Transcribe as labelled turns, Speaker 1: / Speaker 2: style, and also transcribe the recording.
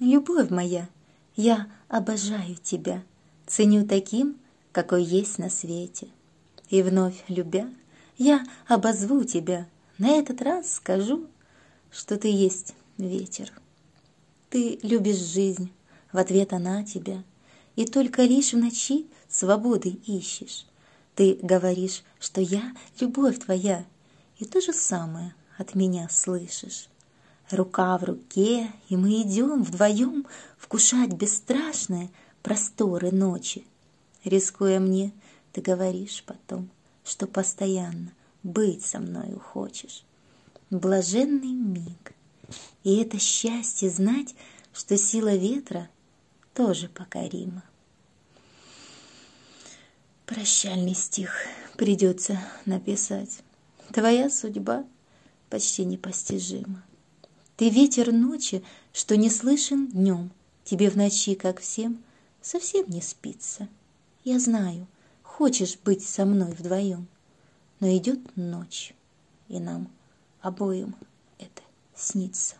Speaker 1: любовь моя, я обожаю тебя, ценю таким, какой есть на свете. И вновь любя, я обозву тебя, на этот раз скажу, что ты есть ветер. Ты любишь жизнь, в ответ она тебя, и только лишь в ночи свободы ищешь. Ты говоришь, что я любовь твоя, и то же самое от меня слышишь. Рука в руке, и мы идем вдвоем вкушать бесстрашные просторы ночи. Рискуя мне, ты говоришь потом, что постоянно быть со мною хочешь. Блаженный миг, и это счастье знать, что сила ветра тоже покорима. Прощальный стих придется написать. Твоя судьба почти непостижима. Ты ветер ночи, что не слышен днем. Тебе в ночи, как всем, совсем не спится. Я знаю, хочешь быть со мной вдвоем, но идет ночь, и нам обоим это снится.